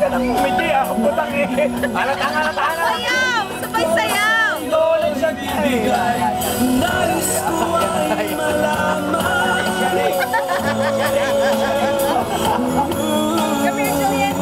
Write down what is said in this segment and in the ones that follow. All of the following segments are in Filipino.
ka ng kumiti, ako putang eh. Halatang. Sayaw! Sabay sayaw! Tulong sa bibigay. Nais ko ay malaman. Kami yung Juliet!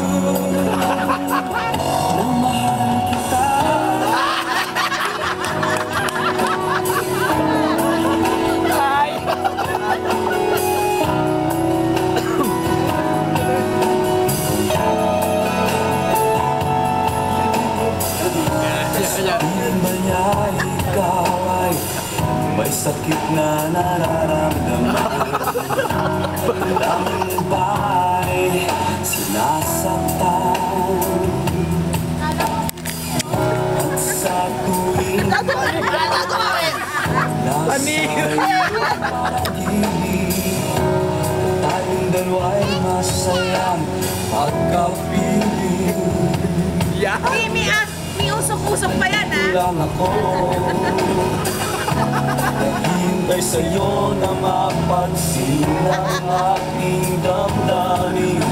May sakit na nararamdaman. Ang ba'y sinasaktan. At sa tuwing nasa iyong pag-ibig, tayong dalawa'y masayang pagkapiling. May usok-usok pa yan, ha? Lang ako naghihintay sa'yo na mapansin ang aking damdamin.